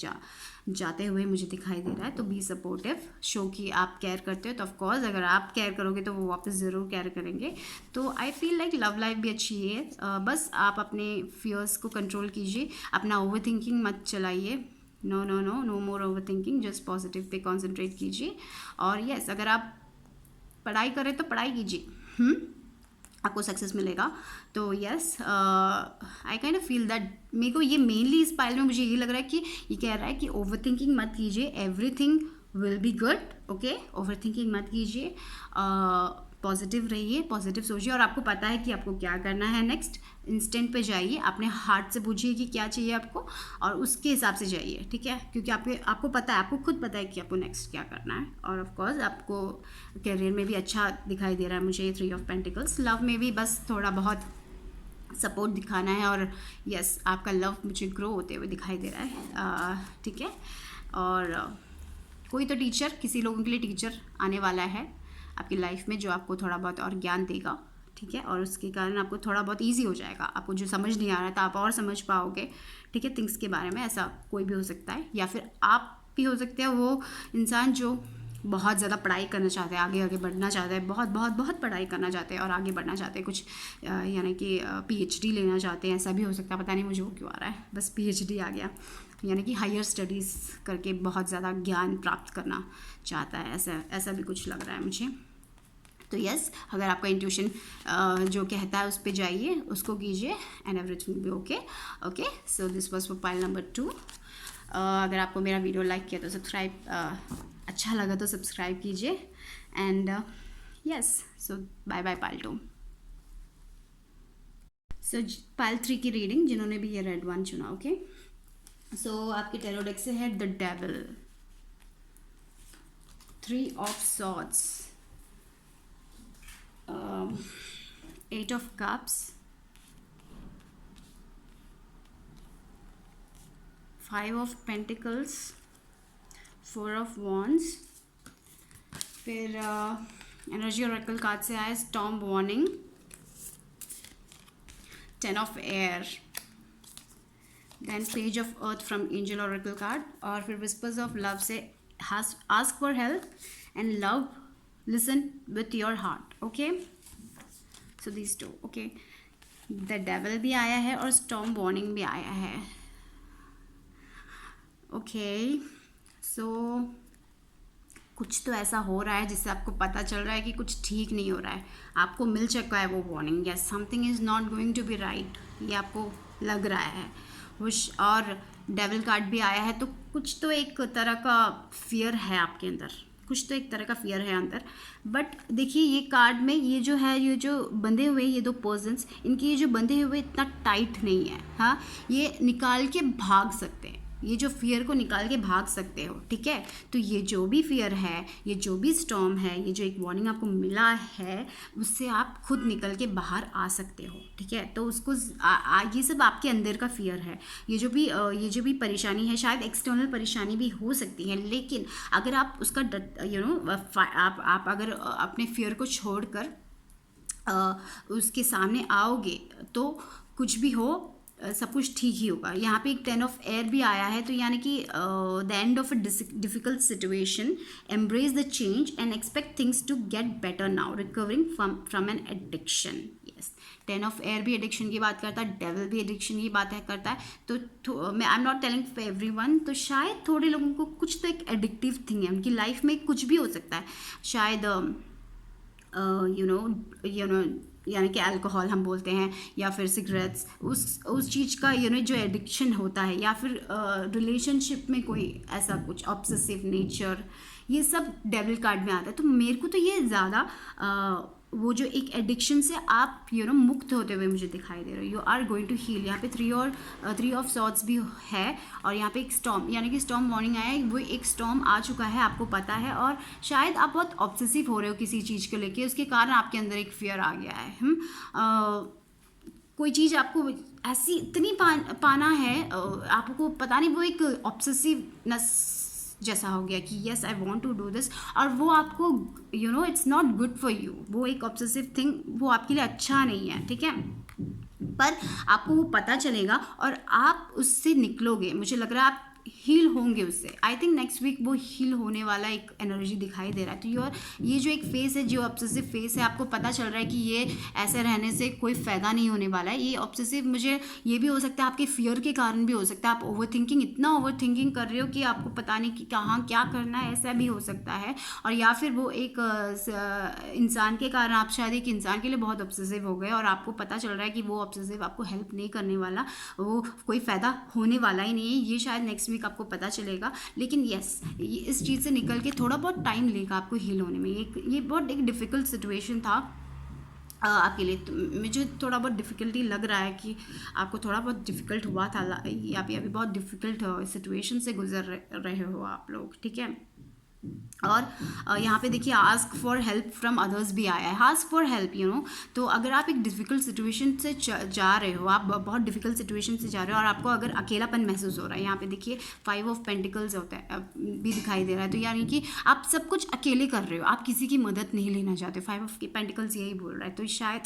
जाते हुए मुझे दिखाई दे रहा है। तो बी सपोर्टिव, शो कि आप केयर करते हो, तो ऑफकोर्स अगर आप केयर करोगे तो वो वापस ज़रूर केयर करेंगे। तो I feel like love life भी अच्छी है। बस आप अपने फियर्स को कंट्रोल कीजिए, अपना ओवर थिंकिंग मत चलाइए। No more overthinking, just positive पे कॉन्सेंट्रेट कीजिए। और यस, अगर आप पढ़ाई करें तो पढ़ाई कीजिए, आपको सक्सेस मिलेगा। तो yes, I kind of feel that, मेरे को ये मेनली इस पाइल में मुझे ये लग रहा है कि ये कह रहा है कि ओवर थिंकिंग मत कीजिए, everything will be good. Okay, over thinking मत कीजिए, पॉजिटिव रहिए, पॉजिटिव सोचिए, और आपको पता है कि आपको क्या करना है। नेक्स्ट इंस्टेंट पे जाइए, अपने हार्ट से पूछिए कि क्या चाहिए आपको, और उसके हिसाब से जाइए, ठीक है। क्योंकि आपको पता है, आपको खुद पता है कि आपको नेक्स्ट क्या करना है। और ऑफ कोर्स आपको करियर में भी अच्छा दिखाई दे रहा है मुझे 3 ऑफ पेंटिकल्स। लव में भी बस थोड़ा बहुत सपोर्ट दिखाना है, और यस आपका लव मुझे ग्रो होते हुए दिखाई दे रहा है, ठीक है। और कोई तो टीचर, किसी लोगों के लिए टीचर आने वाला है आपकी लाइफ में, जो आपको थोड़ा बहुत और ज्ञान देगा, ठीक है। और उसके कारण आपको थोड़ा बहुत ईजी हो जाएगा, आपको जो समझ नहीं आ रहा था आप और समझ पाओगे, ठीक है, थिंग्स के बारे में। ऐसा कोई भी हो सकता है, या फिर आप भी हो सकते हैं वो इंसान जो बहुत ज़्यादा पढ़ाई करना चाहते हैं, आगे बढ़ना चाहते हैं, बहुत बहुत बहुत पढ़ाई करना चाहते हैं और आगे बढ़ना चाहते हैं, कुछ यानी कि PhD लेना चाहते हैं। ऐसा भी हो सकता है, पता नहीं मुझे वो क्यों आ रहा है, बस PhD आ गया, यानी कि हायर स्टडीज़ करके बहुत ज़्यादा ज्ञान प्राप्त करना चाहता है, ऐसा भी कुछ लग रहा है मुझे। तो यस, अगर आपका इंट्यूशन जो कहता है उस पर जाइए, उसको कीजिए, and everything be okay. Okay, so this was for pile number 2। अगर आपको मेरा वीडियो लाइक किया तो सब्सक्राइब, अच्छा लगा तो सब्सक्राइब कीजिए, and yes, so bye bye pile 2। सो पाइल 3 की रीडिंग जिन्होंने भी ये रेड वन चुना, ओके। सो आपके टैरो डेक से है the devil, 3 of swords, 8 of cups, 5 of pentacles, 4 of wands, फिर एनर्जी oracle कार्ड से आया storm warning, 10 of air, then page of earth from angel oracle card, और फिर whispers of love से ask for help and love, listen with your heart, okay. So these two, okay. The devil भी आया है और storm warning भी आया है, okay. So कुछ तो ऐसा हो रहा है जिससे आपको पता चल रहा है कि कुछ ठीक नहीं हो रहा है, आपको मिल चुका है वो warning, yes something is not going to be right, ये आपको लग रहा है। और डेविल कार्ड भी आया है, तो कुछ तो एक तरह का फियर है आपके अंदर, कुछ तो एक तरह का फियर है अंदर। बट देखिए ये कार्ड में ये जो है, ये जो बंधे हुए ये दो पर्सन्स, इनके ये जो बंधे हुए इतना टाइट नहीं है, हाँ, ये निकाल के भाग सकते हैं, ये जो फियर को निकाल के भाग सकते हो, ठीक है। तो ये जो भी फियर है, ये जो भी स्टॉर्म है, ये जो एक वार्निंग आपको मिला है, उससे आप खुद निकल के बाहर आ सकते हो, ठीक है। तो उसको ये सब आपके अंदर का फियर है। ये जो भी परेशानी है, शायद एक्सटर्नल परेशानी भी हो सकती है, लेकिन अगर आप उसका आप अगर अपने फियर को छोड़कर उसके सामने आओगे तो कुछ भी हो, सब कुछ ठीक ही होगा। यहाँ पे एक 10 ऑफ एयर भी आया है, तो यानी कि the end of a difficult situation, embrace the change and expect things to get better now, recovering from an addiction. Yes, 10 of air भी एडिक्शन की बात करता है, डेविल भी एडिक्शन की बात करता है। तो मैं I am not telling for everyone, तो शायद थोड़े लोगों को कुछ तो एक एडिक्टिव थिंग है उनकी लाइफ में, कुछ भी हो सकता है, शायद यू नो यानी कि अल्कोहल हम बोलते हैं, या फिर सिगरेट्स, उस चीज़ का जो एडिक्शन होता है, या फिर रिलेशनशिप में कोई ऐसा कुछ ऑब्सेसिव नेचर, ये सब डेविल कार्ड में आता है। तो मेरे को तो ये ज़्यादा वो जो एक एडिक्शन से आप मुक्त होते हुए मुझे दिखाई दे रहे हो। You are going to heal. यहाँ पे 3 ऑफ सॉर्ड्स भी है, और यहाँ पे एक स्टॉर्म, यानी कि स्टॉर्म वार्निंग आया है, वो एक स्टॉर्म आ चुका है, आपको पता है, और शायद आप बहुत ऑब्सेसिव हो रहे हो किसी चीज़ को लेके, उसके कारण आपके अंदर एक फियर आ गया है। कोई चीज़ आपको ऐसी इतनी पाना है, आपको पता नहीं, वो एक ऑब्सेसिवनेस जैसा हो गया कि yes I want to do this, और वो आपको it's not good for you, वो एक ऑब्सेसिव थिंग, वो आपके लिए अच्छा नहीं है, ठीक है। पर आपको वो पता चलेगा और आप उससे निकलोगे, मुझे लग रहा है आप हील होंगे उससे। आई थिंक नेक्स्ट वीक वो हील होने वाला एक एनर्जी दिखाई दे रहा है। तो ये जो एक फेस है, जो ऑब्सेसिव फेस है, आपको पता चल रहा है कि ये ऐसे रहने से कोई फ़ायदा नहीं होने वाला है। ये ऑब्सेसिव, मुझे ये भी हो सकता है आपके फियर के कारण भी हो सकता है, आप इतना ओवर थिंकिंग कर रहे हो कि आपको पता नहीं कि कहाँ क्या करना है, ऐसा भी हो सकता है। और या फिर वो एक इंसान के कारण, आप शायद एक इंसान के लिए बहुत ऑब्सेसिव हो गए, और आपको पता चल रहा है कि वो ऑब्सेसिव आपको हेल्प नहीं करने वाला, वो कोई फ़ायदा होने वाला ही नहीं है। ये शायद नेक्स्ट वीक आपको पता चलेगा, लेकिन यस, इस चीज़ से निकल के थोड़ा बहुत टाइम लेगा आपको हील होने में। ये बहुत एक डिफ़िकल्ट सिचुएशन था आपके लिए। तो मुझे थोड़ा बहुत डिफ़िकल्टी लग रहा है कि आपको थोड़ा बहुत डिफ़िकल्ट हुआ था, अभी बहुत डिफ़िकल्ट सिचुएशन से गुजर रहे हो आप लोग, ठीक है। और यहाँ पे देखिए ask for help from others भी आया है, आस्क फॉर हेल्प, तो अगर आप एक डिफ़िकल्ट सिचुएशन से जा रहे हो, आप बहुत डिफ़िकल्ट सिचुएशन से जा रहे हो, और आपको अगर अकेलापन महसूस हो रहा है, यहाँ पे देखिए 5 ऑफ पेंटिकल्स होता है भी दिखाई दे रहा है, तो यानी कि आप सब कुछ अकेले कर रहे हो, आप किसी की मदद नहीं लेना चाहते। 5 ऑफ पेंटिकल्स यही बोल रहा है, तो शायद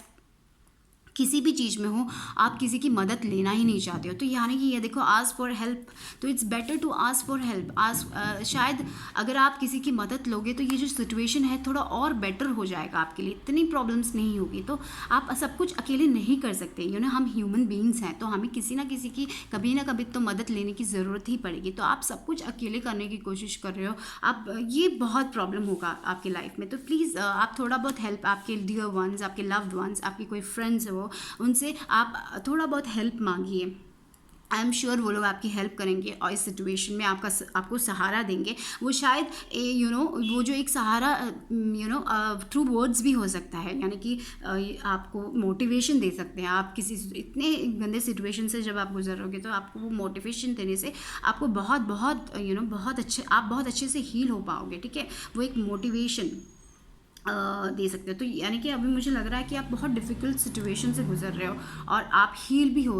किसी भी चीज़ में हो, आप किसी की मदद लेना ही नहीं चाहते हो। तो यानी कि ये देखो आस्क फॉर हेल्प, तो it's better to ask for help. शायद अगर आप किसी की मदद लोगे तो ये जो सिचुएशन है थोड़ा और बेटर हो जाएगा आपके लिए, इतनी प्रॉब्लम्स नहीं होगी। तो आप सब कुछ अकेले नहीं कर सकते, हम ह्यूमन बीइंग्स हैं, तो हमें किसी ना किसी की कभी ना कभी तो मदद लेने की ज़रूरत ही पड़ेगी। तो आप सब कुछ अकेले करने की कोशिश कर रहे हो, आप ये बहुत प्रॉब्लम होगा आपकी लाइफ में। तो प्लीज़ आप थोड़ा बहुत हेल्प, आपके डियर वंस, आपके लव्ड वंस, आपके कोई फ्रेंड्स हो, उनसे आप थोड़ा बहुत हेल्प मांगिए। आई एम श्योर वो लोग आपकी हेल्प करेंगे, और इस सिचुएशन में आपको सहारा देंगे। वो शायद वो जो एक सहारा थ्रू वर्ड्स भी हो सकता है, यानी कि आपको मोटिवेशन दे सकते हैं। आप किसी इतने गंदे सिचुएशन से जब आप गुजरोगे, तो आपको वो मोटिवेशन देने से आपको बहुत अच्छे से हील हो पाओगे, ठीक है। वो एक मोटिवेशन दे सकते हो। तो यानी कि अभी मुझे लग रहा है कि आप बहुत डिफ़िकल्ट सिचुएशन से गुजर रहे हो, और आप हील भी हो,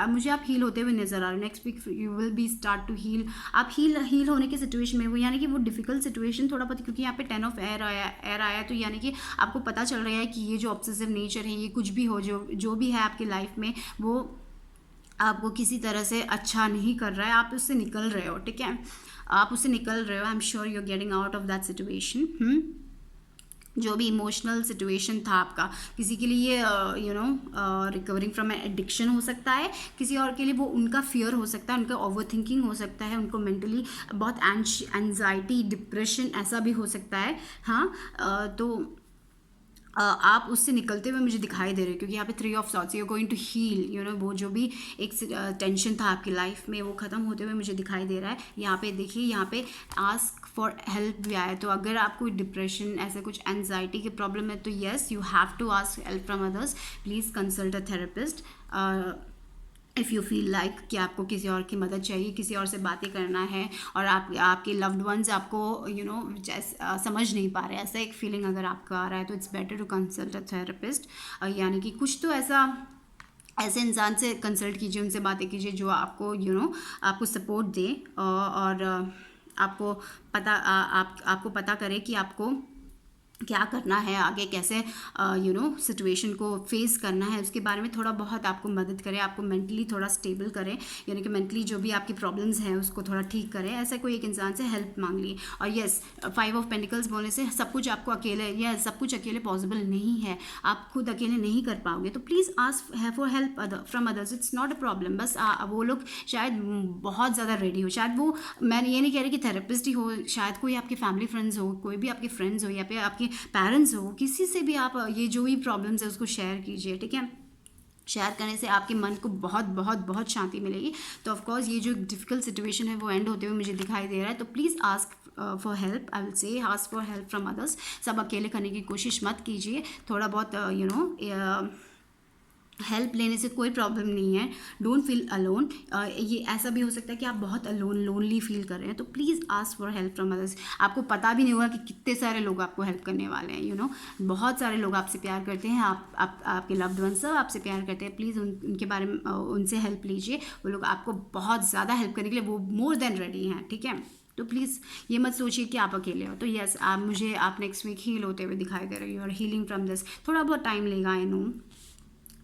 मुझे आप हील होते हुए नज़र आ रहे हो। Next week you will be start to heal. आप हील होने की सिचुएशन में हो, यानी कि वो डिफ़िकल्ट सिचुएशन थोड़ा बहुत, क्योंकि यहाँ पे 10 ऑफ एयर आया, तो यानी कि आपको पता चल रहा है कि ये जो ऑब्सेसिव नेचर है, ये कुछ भी हो, जो भी है आपकी लाइफ में, वो आपको किसी तरह से अच्छा नहीं कर रहा है, आप उससे निकल रहे हो, ठीक है। आप उससे निकल रहे हो। I am sure you are getting out of that situation. जो भी इमोशनल सिचुएशन था आपका, किसी के लिए रिकवरिंग फ्रॉम एडिक्शन हो सकता है, किसी और के लिए वो उनका फियर हो सकता है, उनका ओवर थिंकिंग हो सकता है, उनको मेंटली बहुत एंजाइटी, डिप्रेशन ऐसा भी हो सकता है। हाँ, तो आप उससे निकलते हुए मुझे दिखाई दे रहे हो, क्योंकि यहाँ पे 3 of swords, you are going to heal, you know, वो जो भी एक टेंशन था आपकी लाइफ में वो ख़त्म होते हुए मुझे दिखाई दे रहा है। यहाँ पे देखिए, यहाँ पे आस्क फॉर हेल्प भी आया है। तो अगर आपको डिप्रेशन, ऐसे कुछ एनजाइटी की प्रॉब्लम है, तो yes, you have to ask help from others. Please consult a therapist if you feel like कि आपको किसी और की मदद चाहिए, किसी और से बातें करना है, और आपके लव्ड वंस आपको यू नो समझ नहीं पा रहे, ऐसा एक फीलिंग अगर आपका आ रहा है, तो it's better to consult a therapist. यानी कि कुछ तो ऐसे इंसान से कंसल्ट कीजिए, उनसे बातें कीजिए जो आपको आपको सपोर्ट दे, और आपको आपको पता करे कि आपको क्या करना है आगे, कैसे सिचुएशन को फेस करना है, उसके बारे में थोड़ा बहुत आपको मदद करे, आपको मेंटली थोड़ा स्टेबल करे, यानी कि मेंटली जो भी आपकी प्रॉब्लम्स हैं उसको थोड़ा ठीक करे। ऐसा कोई एक इंसान से हेल्प मांग ली। और येस, 5 ऑफ पेंटिकल्स बोलने से सब कुछ आपको अकेले, या सब कुछ अकेले पॉसिबल नहीं है, आप खुद अकेले नहीं कर पाओगे, तो please ask for help from others, it's not a problem. बस वो लोग शायद बहुत ज़्यादा रेडी हो, शायद वो, मैं ये नहीं कह रही कि थेरेपिस्ट ही हो, शायद कोई आपके फैमिली फ्रेंड्स हो, कोई भी आपके फ्रेंड्स हो, या फिर आपके पेरेंट्स हो, किसी से भी आप ये जो भी प्रॉब्लम्स है उसको शेयर कीजिए, ठीक है। शेयर करने से आपके मन को बहुत बहुत बहुत शांति मिलेगी। तो ऑफकोर्स ये जो डिफ़िकल्ट सिचुएशन है वो एंड होते हुए मुझे दिखाई दे रहा है। तो please ask for help, I will say ask for help from others. सब अकेले करने की कोशिश मत कीजिए, थोड़ा बहुत हेल्प लेने से कोई प्रॉब्लम नहीं है। Don't feel alone. ये ऐसा भी हो सकता है कि आप बहुत लोनली फील कर रहे हैं, तो please ask for help from others. आपको पता भी नहीं होगा कि कितने सारे लोग आपको हेल्प करने वाले हैं, बहुत सारे लोग आपसे प्यार करते हैं, आपके लव्ड वन सब आपसे प्यार करते हैं। प्लीज़ उनके बारे में उनसे हेल्प लीजिए, वो लोग आपको बहुत ज़्यादा हेल्प करने के लिए वो मोर देन रेडी हैं, ठीक है। तो प्लीज़ ये मत सोचिए कि आप अकेले हो। तो यस, आप नेक्स्ट वीक हील होते हुए दिखाई दे रही हो, और हीलिंग फ्रॉम दिस थोड़ा बहुत टाइम लेगा, आई नो,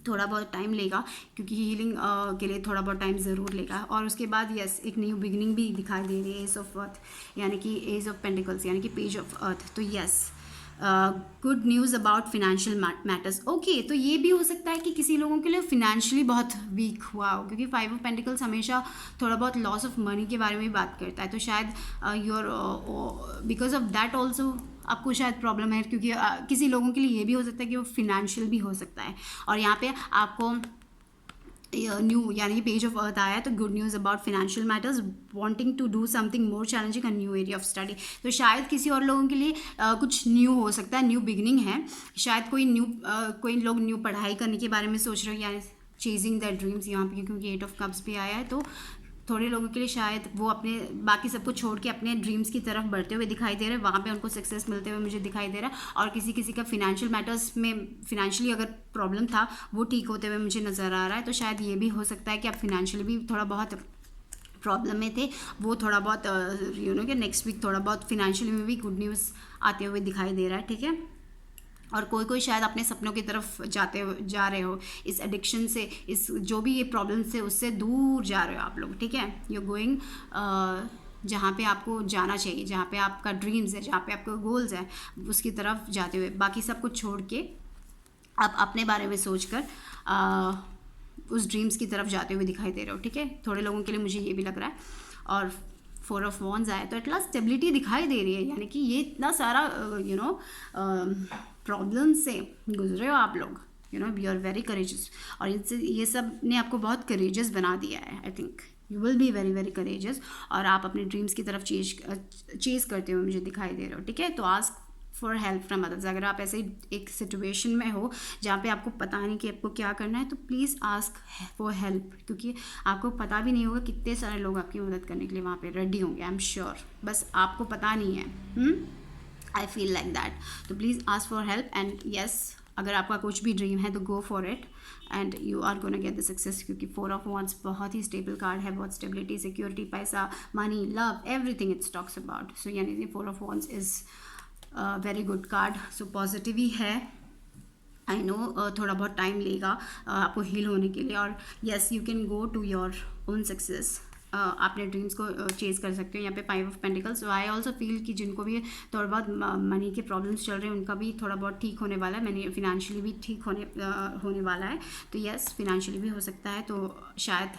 थोड़ा बहुत टाइम लेगा, क्योंकि हीलिंग के लिए थोड़ा बहुत टाइम ज़रूर लेगा। और उसके बाद यस, एक न्यू बिगिनिंग भी दिखाई दे रही है, एज ऑफ अर्थ, यानी कि एज ऑफ पेंटिकल्स, यानी कि पेज ऑफ अर्थ। तो yes, good news about financial matters. Okay, तो ये भी हो सकता है कि किसी लोगों के लिए फिनेंशियली बहुत वीक हुआ हो, क्योंकि 5 ऑफ पेंटिकल्स हमेशा थोड़ा बहुत लॉस ऑफ मनी के बारे में भी बात करता है। तो शायद your because of that also आपको शायद प्रॉब्लम है, क्योंकि किसी लोगों के लिए ये भी हो सकता है कि वो फिनेंशियल भी हो सकता है। और यहाँ पे आपको न्यू, यानी कि पेज ऑफ अर्थ आया है, तो good news about financial matters, wanting to do something more challenging, a new area of study. तो शायद किसी और लोगों के लिए कुछ न्यू हो सकता है, न्यू बिगिनिंग है। शायद कोई लोग न्यू पढ़ाई करने के बारे में सोच रहे हो, या चेजिंग दैट ड्रीम्स, यहाँ पे क्योंकि 8 ऑफ कप्स भी आया है। तो थोड़े लोगों के लिए शायद वो अपने बाकी सबको छोड़ के अपने ड्रीम्स की तरफ बढ़ते हुए दिखाई दे रहे हैं, वहाँ पे उनको सक्सेस मिलते हुए मुझे दिखाई दे रहा है। और किसी किसी का फिनेंशियल मैटर्स में, फिनेंशियली अगर प्रॉब्लम था वो ठीक होते हुए मुझे नज़र आ रहा है। तो शायद ये भी हो सकता है कि आप फिनेंशियली भी थोड़ा बहुत प्रॉब्लम में थे, वो थोड़ा बहुत कि नेक्स्ट वीक थोड़ा बहुत फिनेंशियली में भी गुड न्यूज़ आते हुए दिखाई दे रहा है, ठीक है। और कोई शायद अपने सपनों की तरफ जा रहे हो, इस एडिक्शन से, इस जो भी ये प्रॉब्लम से, उससे दूर जा रहे हो आप लोग, ठीक है। यू गोइंग जहाँ पे आपको जाना चाहिए, जहाँ पे आपका ड्रीम्स है, जहाँ पे आपका गोल्स है, उसकी तरफ जाते हुए बाकी सब कुछ छोड़ के आप अपने बारे में सोचकर उस ड्रीम्स की तरफ जाते हुए दिखाई दे रहे हो, ठीक है। थोड़े लोगों के लिए मुझे ये भी लग रहा है। और 4 ऑफ वॉन्ड्स आए, तो एट लास्ट स्टेबिलिटी दिखाई दे रही है, यानी कि ये इतना सारा प्रॉब्लम से गुजरे हो आप लोग, यू आर वेरी करेजियस। और इनसे ये सब ने आपको बहुत करेजियस बना दिया है। आई think you will B very very courageous, और आप अपने ड्रीम्स की तरफ चेज करते हुए मुझे दिखाई दे रहे हो, ठीक है। तो ask for help from others. अगर आप ऐसे एक सिचुएशन में हो जहाँ पे आपको पता नहीं कि आपको क्या करना है, तो प्लीज़ आस्क फॉर हेल्प, क्योंकि आपको पता भी नहीं होगा कितने सारे लोग आपकी मदद करने के लिए वहाँ पे रेडी होंगे, आई एम श्योर, बस आपको पता नहीं है। I feel like that. तो please ask for help, and yes, अगर आपका कुछ भी ड्रीम है तो go for it, and you are gonna get the success, क्योंकि 4 ऑफ वॉन्ड्स बहुत ही स्टेबल कार्ड है, बहुत स्टेबिलिटी, सिक्योरिटी, पैसा, money, love, everything it's talks about. So यानी कि 4 of wands is very good card. So positive ही है। I no थोड़ा बहुत टाइम लेगा आपको हील होने के लिए, और yes, you can go to your own success. अपने ड्रीम्स को चेज कर सकते हो। यहाँ पे 5 of pentacles. So I also feel कि जिनको भी थोड़ा बहुत मनी के प्रॉब्लम्स चल रहे हैं, उनका भी थोड़ा बहुत ठीक होने वाला है, मनी फिनेंशियली भी ठीक होने वाला है। तो येस, फिनेंशियली भी हो सकता है। तो शायद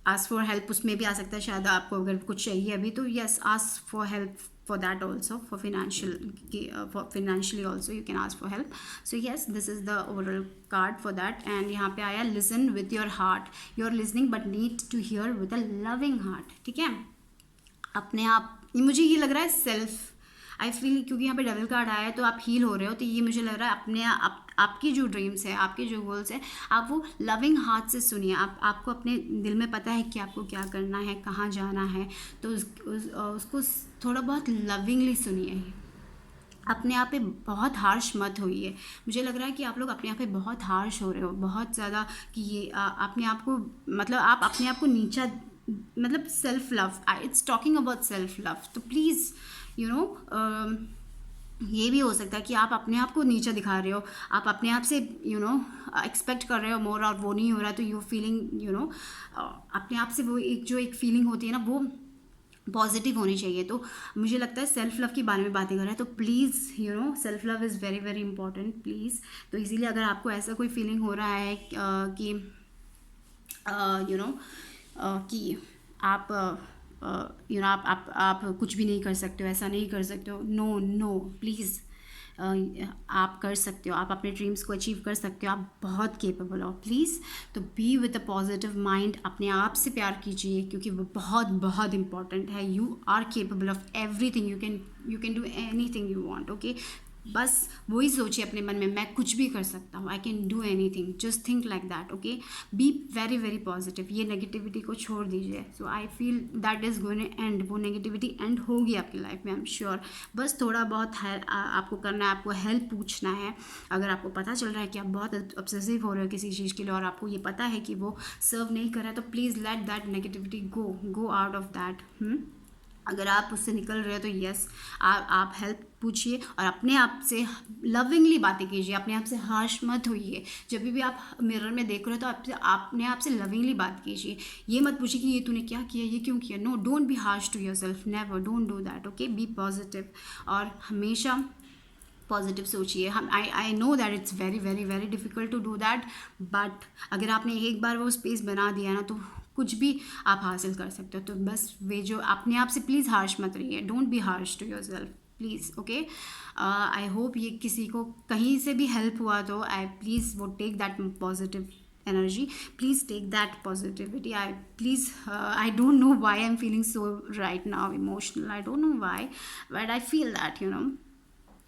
आस्क फॉर हेल्प उसमें भी आ सकता है, शायद आपको अगर कुछ चाहिए अभी तो yes ask for help for that also, for financially also you can ask for help. So yes, this is the overall card for that. And यहाँ पे आया listen with your heart, you're listening but need to hear with a loving heart. ठीक है, अपने आप, मुझे ये लग रहा है सेल्फ आई फील, क्योंकि यहाँ पे डबल कार्ड आया है तो आप हील हो रहे हो, तो ये मुझे लग रहा है अपने आपकी जो ड्रीम्स है, आपके जो गोल्स है, आप वो लविंग हार्ट से सुनिए। आपको अपने दिल में पता है कि आपको क्या करना है, कहाँ जाना है, तो उसको थोड़ा बहुत लविंगली सुनिए। अपने आप पे बहुत हार्श मत होइए। मुझे लग रहा है कि आप लोग अपने आप पे बहुत हार्श हो रहे हो, बहुत ज़्यादा, कि ये अपने आप को, मतलब आप अपने आप को नीचा, मतलब self love, it's talking about self love. तो प्लीज़ यू नो ये भी हो सकता है कि आप अपने आप को नीचा दिखा रहे हो, आप अपने आप से एक्सपेक्ट कर रहे हो मोर और वो नहीं हो रहा, तो यू फीलिंग अपने आप से वो एक फीलिंग होती है ना, वो पॉजिटिव होनी चाहिए। तो मुझे लगता है सेल्फ लव के बारे में बातें कर रहे हैं, तो please self love is very very important please. तो इसीलिए अगर आपको ऐसा कोई फीलिंग हो रहा है कि कि आप आप कुछ भी नहीं कर सकते हो, ऐसा नहीं कर सकते हो, नो प्लीज़, आप कर सकते हो, आप अपने ड्रीम्स को अचीव कर सकते हो, आप बहुत केपेबल हो प्लीज़। तो be with a positive mind, अपने आप से प्यार कीजिए, क्योंकि वो बहुत बहुत इंपॉर्टेंट है। You are capable of everything, you can do anything you want, okay. बस वही सोचिए अपने मन में, मैं कुछ भी कर सकता हूँ, I can do anything, just think like that, okay. Be very very positive, ये नेगेटिविटी को छोड़ दीजिए। So I feel that is going to end, वो नेगेटिविटी एंड होगी आपकी लाइफ में, आई एम श्योर। बस थोड़ा बहुत आपको करना है, आपको हेल्प पूछना है। अगर आपको पता चल रहा है कि आप बहुत ऑब्सेसिव हो रहे हो किसी चीज़ के लिए और आपको ये पता है कि वो सर्व नहीं कर रहा है, तो please let that negativity go out of that. अगर आप उससे निकल रहे हो तो यस, आप हेल्प पूछिए और अपने आप से लविंगली बातें कीजिए, अपने आप से हार्श मत होइए। जब भी आप मिरर में देख रहे हो तो अपने आप से लविंगली बात कीजिए। ये मत पूछिए कि ये तूने क्या किया, ये क्यों किया। No, don't be harsh to yourself, never, don't do that, okay. Be positive और हमेशा पॉजिटिव सोचिए। I know that it's very very very difficult to do that, but अगर आपने एक बार वो स्पेस बना दिया ना, तो कुछ भी आप हासिल कर सकते हो। तो बस वे जो अपने आप से प्लीज़ हार्श मत रहिए, don't be harsh to yourself please, okay. I hope ये किसी को कहीं से भी हेल्प हुआ, तो आई प्लीज़ वो take that positive energy, please take that positivity. I don't know why I'm feeling so right now emotional, I don't know why, but I feel that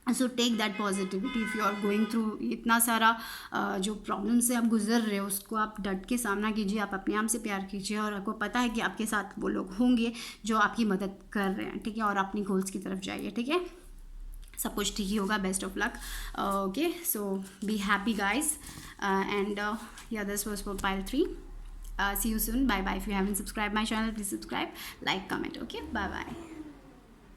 so take that positivity if you are going through इतना सारा जो problem से आप गुजर रहे हो, उसको आप डट के सामना कीजिए, आप अपने आप से प्यार कीजिए और आपको पता है कि आपके साथ वो लोग होंगे जो आपकी मदद कर रहे हैं, ठीक है। और अपनी गोल्स की तरफ जाइए, ठीक है। सब कुछ ठीक ही होगा, best of luck, okay. So be happy guys and yeah this was for pile 3. See you soon, bye bye. If you haven't subscribed my channel, please subscribe, like, comment, okay, bye bye.